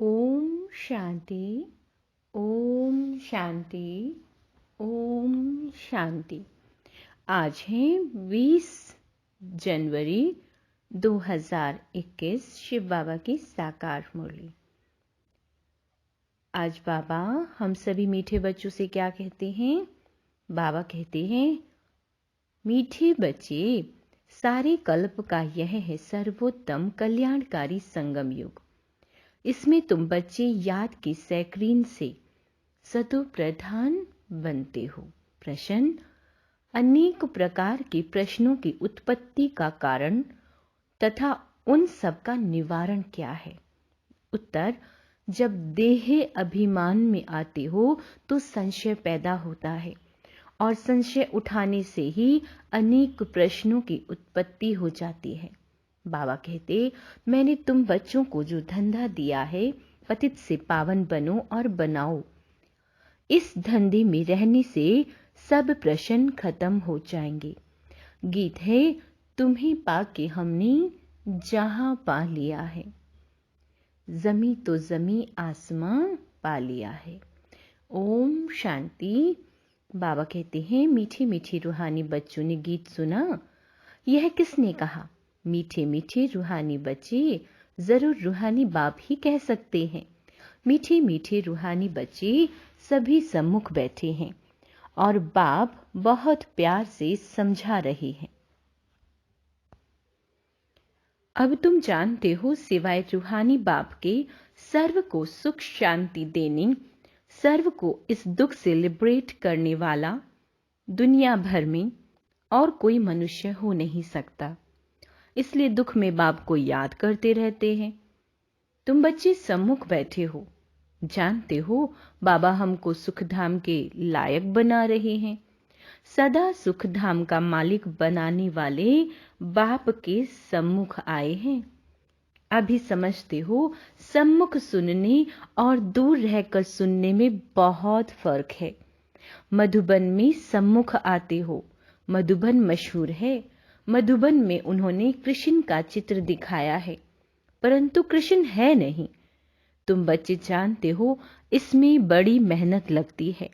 ओम शांति, ओम शांति, ओम शांति। आज है 20 जनवरी 2021, शिव बाबा की साकार मुरली। आज बाबा हम सभी मीठे बच्चों से क्या कहते हैं? बाबा कहते हैं, मीठे बच्चे, सारे कल्प का यह है सर्वोत्तम कल्याणकारी संगम युग। इसमें तुम बच्चे याद की सैक्रीन से सतो प्रधान बनते हो। प्रश्न: अनेक प्रकार के प्रश्नों की उत्पत्ति का कारण तथा उन सब का निवारण क्या है? उत्तर: जब देह अभिमान में आते हो तो संशय पैदा होता है और संशय उठाने से ही अनेक प्रश्नों की उत्पत्ति हो जाती है। बाबा कहते, मैंने तुम बच्चों को जो धंधा दिया है, पतित से पावन बनो और बनाओ। इस धंधे में रहने से सब प्रश्न खत्म हो जाएंगे। गीत है, तुम्हें पाके हमने जहां पा लिया है, जमी तो जमी आसमां पा लिया है। ओम शांति। बाबा कहते हैं, मीठी मीठी रूहानी बच्चों ने गीत सुना। यह किसने कहा? मीठे मीठे रूहानी बच्चे, जरूर रूहानी बाप ही कह सकते हैं। मीठे मीठे रूहानी बच्चे सभी सम्मुख बैठे हैं और बाप बहुत प्यार से समझा रहे हैं। अब तुम जानते हो, सिवाय रूहानी बाप के सर्व को सुख शांति देने, सर्व को इस दुख से लिबरेट करने वाला दुनिया भर में और कोई मनुष्य हो नहीं सकता। इसलिए दुख में बाप को याद करते रहते हैं। तुम बच्चे सम्मुख बैठे हो, जानते हो बाबा हमको सुखधाम के लायक बना रहे हैं। सदा सुखधाम का मालिक बनाने वाले बाप के सम्मुख आए हैं। अभी समझते हो, सम्मुख सुनने और दूर रहकर सुनने में बहुत फर्क है। मधुबन में सम्मुख आते हो। मधुबन मशहूर है। मधुबन में उन्होंने कृष्ण का चित्र दिखाया है, परंतु कृष्ण है नहीं। तुम बच्चे जानते हो, इसमें बड़ी मेहनत लगती है।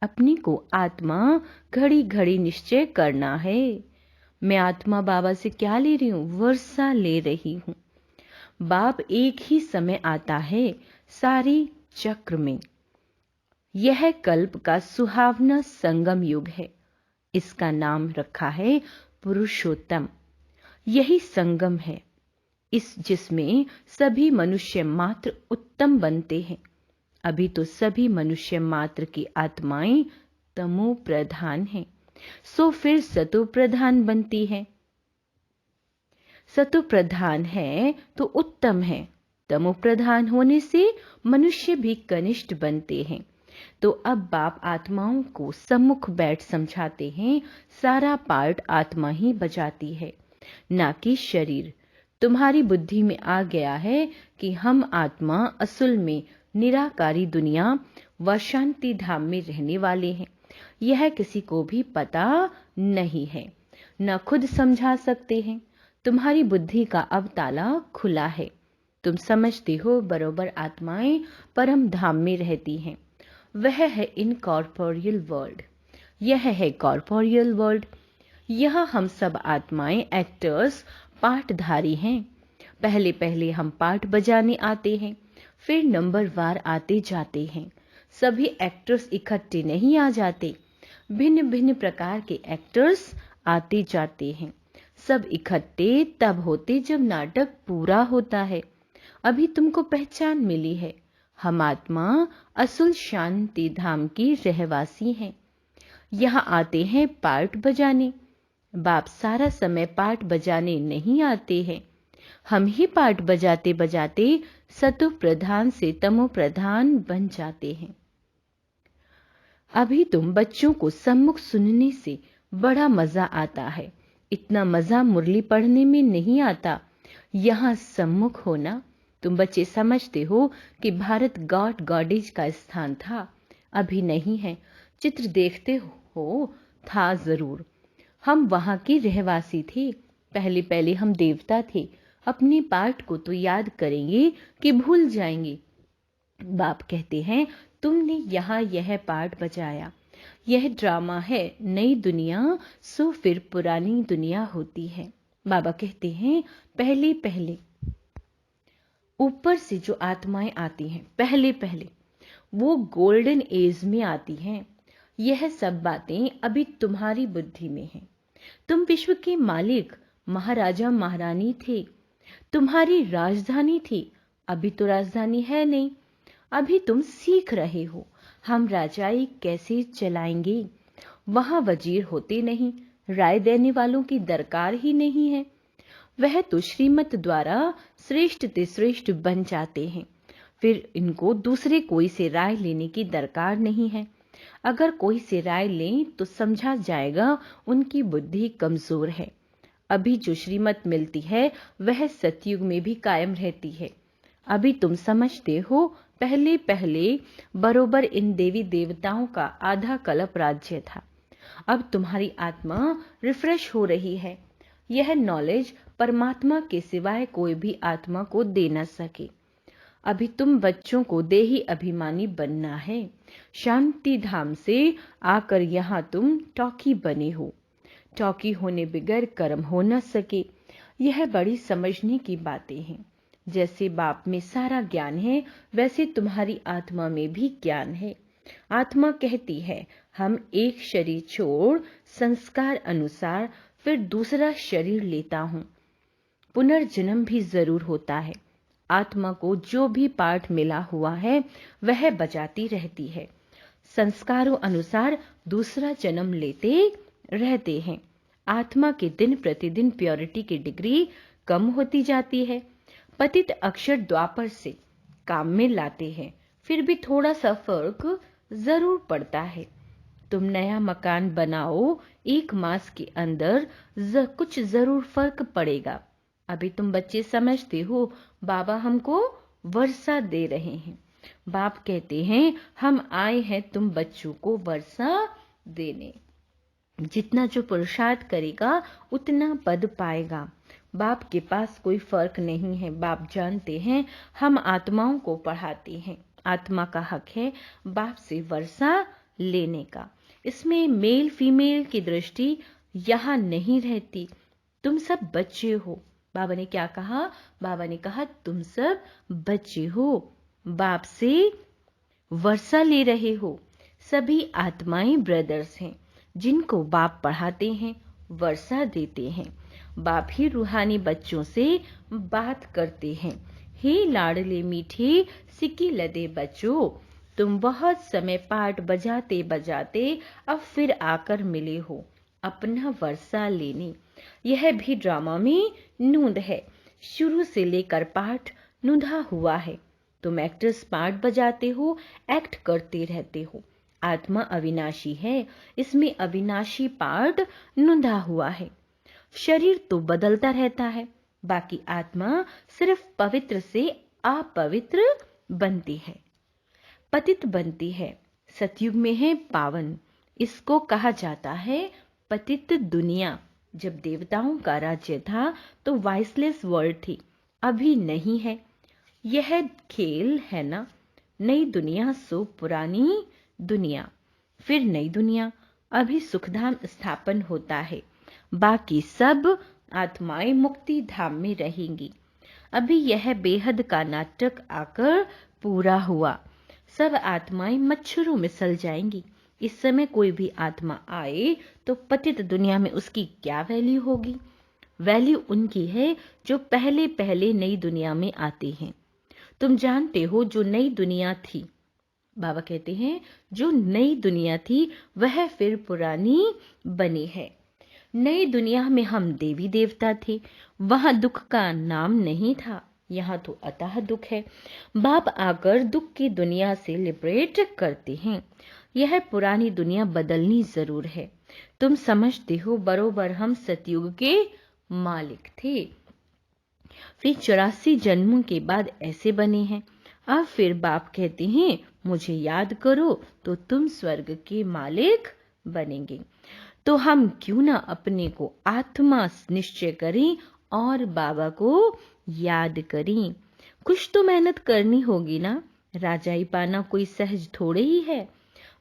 अपने को आत्मा घड़ी घड़ी निश्चय करना है। मैं आत्मा बाबा से क्या ले रही हूं? वर्षा ले रही हूं। बाप एक ही समय आता है सारी चक्र में। यह कल्प का सुहावना संगम युग है। इसका नाम रखा है पुरुषोत्तम। यही संगम है, जिसमें सभी मनुष्य मात्र उत्तम बनते हैं। अभी तो सभी मनुष्य मात्र की आत्माएं तमो प्रधान हैं, सो फिर सतो प्रधान बनती है। सतो प्रधान है तो उत्तम है। तमो प्रधान होने से मनुष्य भी कनिष्ठ बनते हैं। तो अब बाप आत्माओं को सम्मुख बैठ समझाते हैं, सारा पार्ट आत्मा ही बजाती है, ना कि शरीर। तुम्हारी बुद्धि में आ गया है कि हम आत्मा असल में निराकारी दुनिया व शांति धाम में रहने वाले हैं। यह किसी को भी पता नहीं है, न खुद समझा सकते हैं। तुम्हारी बुद्धि का अब ताला खुला है। तुम समझते हो बरोबर आत्माएं परम धाम में रहती हैं। वह है इनकॉर्पोरियल वर्ल्ड, यह है कॉर्पोरियल वर्ल्ड। यह हम सब आत्माएं एक्टर्स, पाठधारी हैं। पहले पहले हम पाठ बजाने आते हैं, फिर नंबर वार आते जाते हैं। सभी एक्टर्स इकट्ठे नहीं आ जाते, भिन्न भिन्न प्रकार के एक्टर्स आते जाते हैं। सब इकट्ठे तब होते जब नाटक पूरा होता है। अभी तुमको पहचान मिली है। हम आत्मा असुल शांति धाम की रहवासी हैं। यहाँ आते हैं पार्ट बजाने। बाप सारा समय पार्ट बजाने नहीं आते हैं। हम ही पार्ट बजाते बजाते सतो प्रधान से तमो प्रधान बन जाते हैं। अभी तुम बच्चों को सम्मुख सुनने से बड़ा मजा आता है। इतना मजा मुरली पढ़ने में नहीं आता। यहाँ सम्मुख होना। तुम बच्चे समझते हो कि भारत गॉड गॉडेज का स्थान था, अभी नहीं है। चित्र देखते हो, था जरूर। हम वहां के रहवासी थे। पहले पहले हम देवता थे। अपने पाठ को तो याद करेंगे कि भूल जाएंगे। बाप कहते हैं तुमने यहाँ यह पार्ट बजाया, यह ड्रामा है, नई दुनिया सो फिर पुरानी दुनिया होती है। बाबा कहते हैं पहले पहले ऊपर से जो आत्माएं आती हैं, पहले पहले वो गोल्डन एज में आती हैं। यह सब बातें अभी तुम्हारी बुद्धि में हैं। तुम विश्व के मालिक महाराजा महारानी थे, तुम्हारी राजधानी थी। अभी तो राजधानी है नहीं, अभी तुम सीख रहे हो हम राजाई कैसे चलाएंगे। वहां वजीर होते नहीं, राय देने वालों की दरकार ही नहीं है। वह तो श्रीमत द्वारा श्रेष्ठ ते श्रेष्ठ बन जाते हैं, फिर इनको दूसरे कोई से राय लेने की दरकार नहीं है। अगर कोई से राय लें तो समझा जाएगा उनकी बुद्धि कमजोर है। अभी जो श्रीमत मिलती है वह सतयुग में भी कायम रहती है। अभी तुम समझते हो पहले पहले बरोबर इन देवी देवताओं का आधा कल्प राज्य था। अब तुम्हारी आत्मा रिफ्रेश हो रही है। यह नॉलेज परमात्मा के सिवाय कोई भी आत्मा को दे न सके। अभी तुम बच्चों को देही अभिमानी बनना है। शांति धाम से आकर यहाँ तुम टॉकी बने हो। टॉकी होने बगैर कर्म हो न सके। यह बड़ी समझने की बातें हैं। जैसे बाप में सारा ज्ञान है, वैसे तुम्हारी आत्मा में भी ज्ञान है। आत्मा कहती है हम एक शरीर छोड़ संस्कार अनुसार फिर दूसरा शरीर लेता हूँ। पुनर्जन्म भी जरूर होता है। आत्मा को जो भी पाठ मिला हुआ है वह बजाती रहती है। संस्कारों अनुसार दूसरा जन्म लेते रहते हैं। आत्मा के दिन प्रतिदिन प्योरिटी की डिग्री कम होती जाती है। पतित अक्षर द्वापर से काम में लाते हैं, फिर भी थोड़ा सा फर्क जरूर पड़ता है। तुम नया मकान बनाओ, 1 मास के अंदर कुछ जरूर फर्क पड़ेगा। अभी तुम बच्चे समझते हो बाबा हमको वर्षा दे रहे हैं। बाप कहते हैं हम आए हैं तुम बच्चों को वर्षा देने। जितना जो पुरुषार्थ करेगा उतना पद पाएगा। बाप के पास कोई फर्क नहीं है। बाप जानते हैं हम आत्माओं को पढ़ाते हैं। आत्मा का हक है बाप से वर्षा लेने का। इसमें मेल फीमेल की दृष्टि यहाँ नहीं रहती। तुम सब बच्चे हो। बाबा ने क्या कहा? बाबा ने कहा तुम सब बच्चे हो, बाप से वर्षा ले रहे हो। सभी आत्माएं ब्रदर्स हैं जिनको बाप पढ़ाते हैं, वर्षा देते हैं। बाप ही रूहानी बच्चों से बात करते हैं। हे लाडले मीठे सिक्की लदे बच्चों, तुम बहुत समय पाठ बजाते बजाते अब फिर आकर मिले हो अपना वर्षा लेने। यह भी ड्रामा में नूंद है। शुरू से लेकर पाठ नूंधा हुआ है। तुम एक्टर्स पार्ट बजाते हो, एक्ट करते रहते हो। आत्मा अविनाशी है, इसमें अविनाशी पार्ट नूंधा हुआ है। शरीर तो बदलता रहता है, बाकी आत्मा सिर्फ पवित्र से अपवित्र बनती है, पतित बनती है। सतयुग में है पावन। इसको कहा जाता है पतित दुनिया। जब देवताओं का राज्य था तो वाइसलेस वर्ल्ड थी, अभी नहीं है। यह खेल है ना, नई दुनिया सो पुरानी दुनिया, फिर नई दुनिया। अभी सुखधाम स्थापन होता है, बाकी सब आत्माएं मुक्ति धाम में रहेंगी। अभी यह बेहद का नाटक आकर पूरा हुआ। सब आत्माएं मच्छरों में सल जाएंगी। इस समय कोई भी आत्मा आए तो पतित दुनिया में उसकी क्या वैल्यू होगी? वैल्यू उनकी है जो पहले पहले नई दुनिया में आते हैं। तुम जानते हो जो नई दुनिया थी, बाबा कहते हैं जो नई दुनिया थी वह फिर पुरानी बनी है। नई दुनिया में हम देवी देवता थे, वहां दुख का नाम नहीं था। यहाँ तो अतः दुख है। बाप आकर दुख की दुनिया से लिबरेट करते हैं। यह पुरानी दुनिया बदलनी जरूर है। तुम समझते हो बरोबर हम सतयुग के मालिक थे, फिर 84 जन्मों के बाद ऐसे बने हैं। अब फिर बाप कहते हैं मुझे याद करो तो तुम स्वर्ग के मालिक बनेंगे। तो हम क्यों ना अपने को आत्मा निश्चय करें और बाबा को याद करें। कुछ तो मेहनत करनी होगी ना। राजाई पाना कोई सहज थोड़े ही है।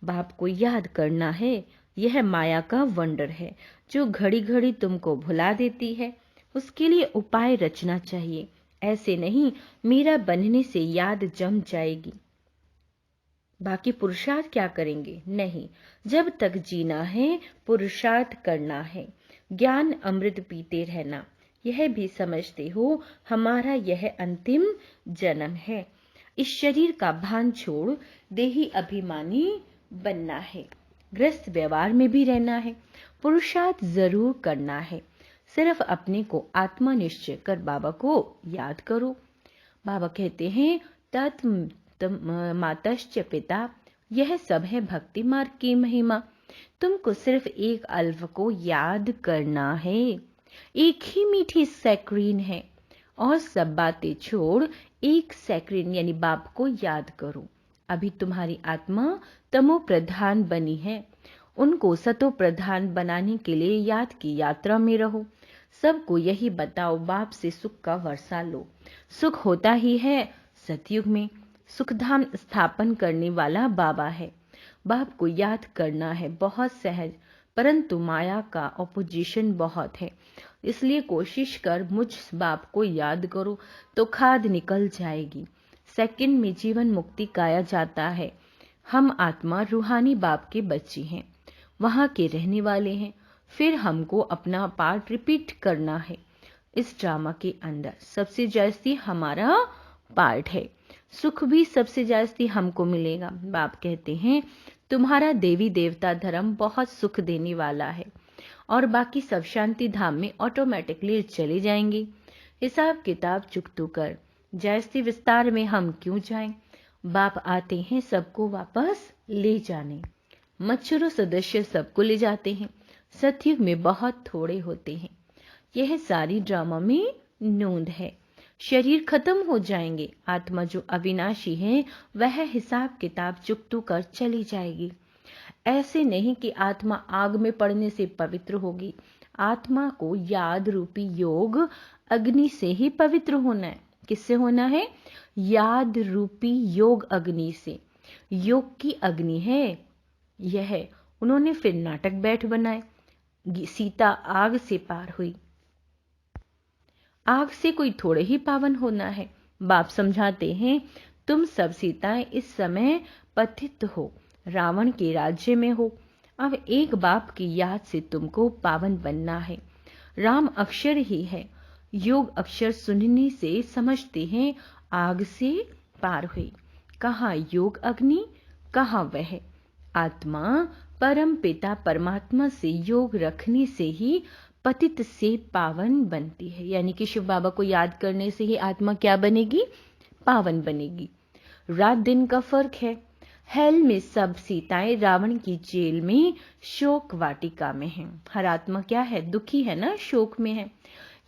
बाप को याद करना है, यह माया का वंडर है जो घड़ी घड़ी तुमको भुला देती है। उसके लिए उपाय रचना चाहिए। ऐसे नहीं मेरा बनने से याद जम जाएगी, बाकी पुरुषार्थ क्या करेंगे? नहीं, जब तक जीना है पुरुषार्थ करना है, ज्ञान अमृत पीते रहना। यह भी समझते हो हमारा यह अंतिम जन्म है। इस शरीर का भान छोड़ देही अभिमानी बनना है। गृहस्थ व्यवहार में भी रहना है, पुरुषार्थ जरूर करना है। सिर्फ अपने को आत्मा निश्चय कर बाबा को याद करो। बाबा कहते हैं मातश्च पिता, यह सब है भक्ति मार्ग की महिमा। तुमको सिर्फ एक अल्फ को याद करना है, एक ही मीठी सैक्रीन है, और सब बातें छोड़ एक सैक्रीन यानी बाप को याद करो। अभी तुम्हारी आत्मा तमो प्रधान बनी है, उनको सतो प्रधान बनाने के लिए याद की यात्रा में रहो। सबको यही बताओ, बाप से सुख का वर्षा लो। सुख होता ही है सतयुग में। सुखधाम स्थापन करने वाला बाबा है। बाप को याद करना है बहुत सहज, परंतु माया का ऑपोजिशन बहुत है। इसलिए कोशिश कर मुझ बाप को याद करो तो खाद निकल जाएगी। सेकंड में जीवन मुक्ति गाया जाता है। हम आत्मा रूहानी बाप के बच्चे हैं, वहां के रहने वाले हैं। फिर हमको अपना पार्ट रिपीट करना है। इस ड्रामा के अंदर सबसे जास्ती हमारा पार्ट है। सुख भी सबसे जास्ती हमको मिलेगा। बाप कहते हैं तुम्हारा देवी देवता धर्म बहुत सुख देने वाला है, और बाकी सब शांति धाम में ऑटोमेटिकली चले जाएंगे। हिसाब किताब चुकतू कर, जास्ती विस्तार में हम क्यों जाएं? बाप आते हैं सबको वापस ले जाने। मच्छरों सदस्य सबको ले जाते हैं। सतयुग में बहुत थोड़े होते हैं। यह सारी ड्रामा में नोंद है। शरीर खत्म हो जाएंगे, आत्मा जो अविनाशी है वह हिसाब किताब चुकतू कर चली जाएगी। ऐसे नहीं कि आत्मा आग में पड़ने से पवित्र होगी। आत्मा को याद रूपी योग अग्नि से ही पवित्र होना है। किससे होना है? याद रूपी योग अग्नि से। योग की अग्नि है यह। उन्होंने फिर नाटक बैठ बनाए। सीता आग से पार हुई। आग से कोई थोड़े ही पावन होना है। बाप समझाते हैं तुम सब सीताएं इस समय पतित हो, रावण के राज्य में हो। अब एक बाप की याद से तुमको पावन बनना है। राम अक्षर ही है। योग अक्षर सुनने से समझते हैं आग से पार हुई। कहाँ योग अग्नि, कहाँ वह आत्मा? परम पिता परमात्मा से योग रखने से ही पतित से पावन बनती है। यानी कि शिव बाबा को याद करने से ही आत्मा क्या बनेगी? पावन बनेगी। रात दिन का फर्क है। हेल में सब सीताएं रावण की जेल में शोक वाटिका में हैं। हर आत्मा क्या है? दुखी है ना, शोक में है।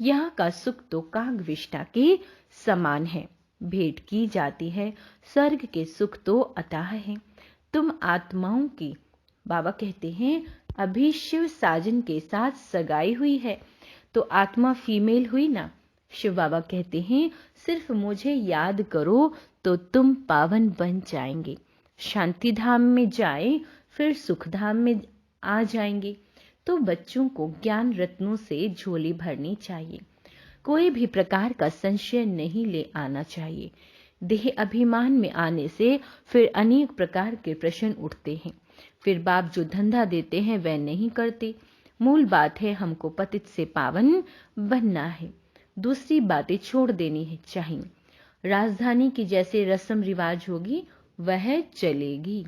यहाँ का सुख तो कागविष्टा के समान है, भेंट की जाती है। स्वर्ग के सुख तो अताह है। तुम आत्माओं की, बाबा कहते हैं, अभी शिव साजन के साथ सगाई हुई है तो आत्मा फीमेल हुई ना। शिव बाबा कहते हैं सिर्फ मुझे याद करो तो तुम पावन बन जाएंगे। शांति धाम में जाए फिर सुख धाम में आ जाएंगे। तो बच्चों को ज्ञान रत्नों से झोली भरनी चाहिए। कोई भी प्रकार का संशय नहीं ले आना चाहिए। देह अभिमान में आने से फिर अनेक प्रकार के प्रश्न उठते हैं। फिर बाप जो धंधा देते हैं वह नहीं करते। मूल बात है हमको पतित से पावन बनना है। दूसरी बातें छोड़ देनी है चाहिए। राजधानी की जैसे रस्म रिवाज होगी वह चलेगी।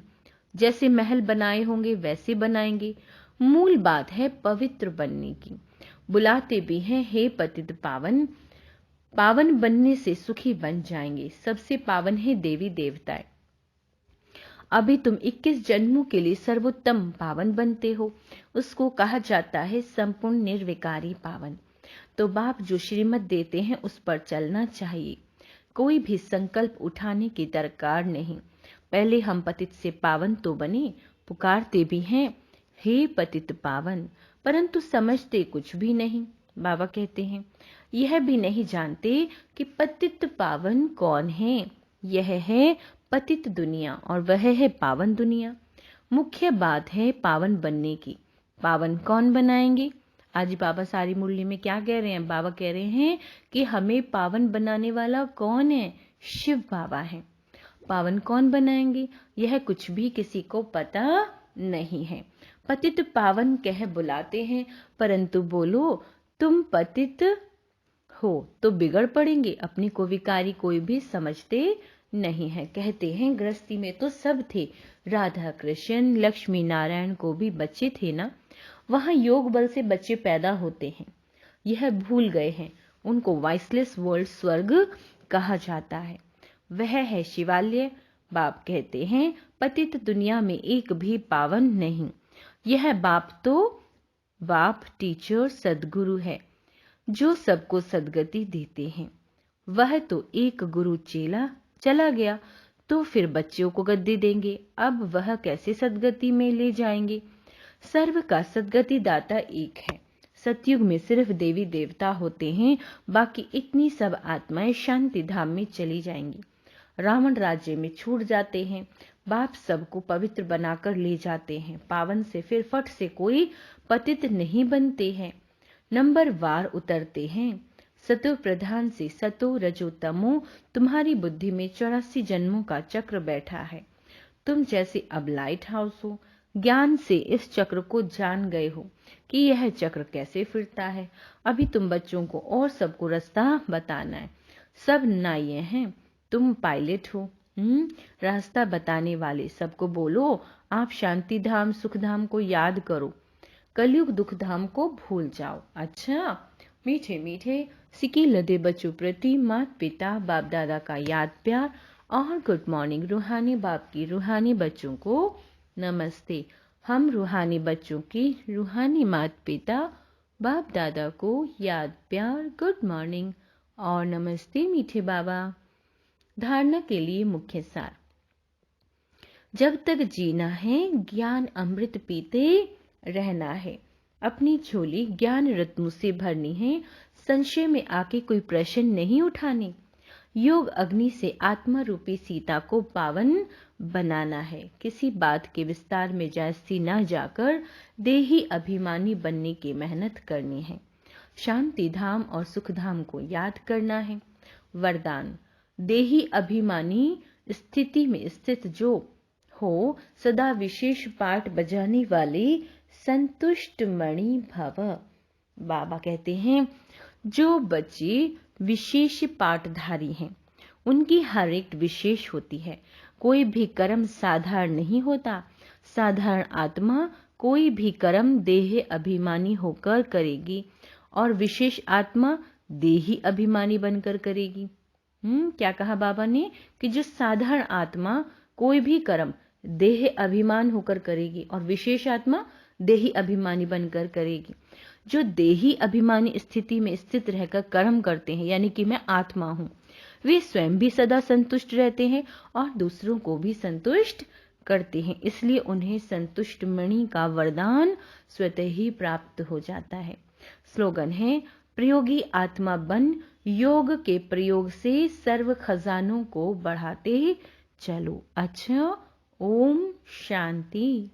जैसे महल बनाए होंगे वैसे बनाएंगे। मूल बात है पवित्र बनने की। बुलाते भी हैं हे पतित पावन। पावन बनने से सुखी बन जाएंगे। सबसे पावन है देवी देवताएं। अभी तुम 21 जन्मों के लिए सर्वोत्तम पावन बनते हो। उसको कहा जाता है संपूर्ण निर्विकारी पावन। तो बाप जो श्रीमत देते हैं उस पर चलना चाहिए। कोई भी संकल्प उठाने की दरकार नहीं। पहले हम पतित से पावन तो बने, पुकारते भी हैं हे पतित पावन, परंतु समझते कुछ भी नहीं। बाबा कहते हैं यह भी नहीं जानते कि पतित पावन कौन है। यह है पतित दुनिया और वह है पावन दुनिया। मुख्य बात है पावन बनने की। पावन कौन बनाएंगे? आज बाबा सारी मुरली में क्या कह रहे हैं? बाबा कह रहे हैं कि हमें पावन बनाने वाला कौन है? शिव बाबा है। पावन कौन बनाएंगे? यह कुछ भी किसी को पता नहीं है। पतित पावन कह बुलाते हैं, परंतु बोलो तुम पतित हो तो बिगड़ पड़ेंगे। अपनी को विकारी कोई भी समझते नहीं है। कहते हैं गृहस्थी में तो सब थे, राधा कृष्ण लक्ष्मी नारायण को भी बच्चे थे ना। वहां योग बल से बच्चे पैदा होते हैं, यह भूल गए हैं। उनको वाइसलेस वर्ल्ड स्वर्ग कहा जाता है, वह है शिवालय। बाप कहते हैं पतित दुनिया में एक भी पावन नहीं। यह बाप तो बाप टीचर सदगुरु है जो सबको सदगति देते हैं। वह तो एक गुरु चेला चला गया तो फिर बच्चों को गद्दी देंगे। अब वह कैसे सदगति में ले जाएंगे? सर्व का सदगति दाता एक है। सतयुग में सिर्फ देवी देवता होते हैं, बाकी इतनी सब आत्माएं शांति धाम में चली जाएंगी। रावण राज्य में छूट जाते हैं। बाप सबको पवित्र बनाकर ले जाते हैं। पावन से फिर फट से कोई पतित नहीं बनते हैं, नंबर वार उतरते हैं। सतो प्रधान से सतो रजो तमो, तुम्हारी बुद्धि में 84 जन्मों का चक्र बैठा है। तुम जैसे अब लाइट हाउस हो, ज्ञान से इस चक्र को जान गए हो कि यह चक्र कैसे फिरता है। अभी तुम बच्चों को और सबको रास्ता बताना है। सब नाये हैं, तुम पायलट हो। रास्ता बताने वाले सबको बोलो आप शांति धाम सुख धाम को याद करो, कलयुग दुख धाम को भूल जाओ। अच्छा, मीठे मीठे सिके लदे बच्चों प्रति माता पिता बाप दादा का याद प्यार और गुड मॉर्निंग। रूहानी बाप की रूहानी बच्चों को नमस्ते। हम रूहानी बच्चों की रूहानी माता पिता बाप दादा को याद प्यार गुड मॉर्निंग और नमस्ते मीठे बाबा। धारणा के लिए मुख्य सार। जब तक जीना है ज्ञान अमृत पीते रहना है। अपनी झोली ज्ञान रत्नों से भरनी है, संशय में आके कोई प्रश्न नहीं उठाने। योग अग्नि से आत्मा रूपी सीता को पावन बनाना है। किसी बात के विस्तार में जास्ती न जाकर देही अभिमानी बनने की मेहनत करनी है। शांति धाम और सुख धाम को याद करना है। वरदान, देही अभिमानी स्थिति में स्थित जो हो, सदा विशेष पाठ बजाने वाले संतुष्ट मणि भव। बाबा कहते हैं जो बच्चे विशेष पाठधारी हैं, उनकी हर एक विशेष होती है। कोई भी कर्म साधारण नहीं होता। साधारण आत्मा कोई भी कर्म देह अभिमानी होकर करेगी और विशेष आत्मा देही अभिमानी बनकर करेगी। क्या कहा बाबा ने कि जो साधारण आत्मा कोई भी कर्म देह अभिमान होकर करेगी और विशेष आत्मा देही अभिमानी बनकर करेगी। जो देही अभिमानी स्थिति में स्थित रहकर कर्म करते हैं, यानी कि मैं आत्मा हूं, वे स्वयं भी सदा संतुष्ट रहते हैं और दूसरों को भी संतुष्ट करते हैं। इसलिए उन्हें संतुष्ट मणि का वरदान स्वतः ही प्राप्त हो जाता है। स्लोगन है प्रयोगी आत्मा बन, योग के प्रयोग से सर्व खजानों को बढ़ाते चलो। अच्छा, ओम शांति।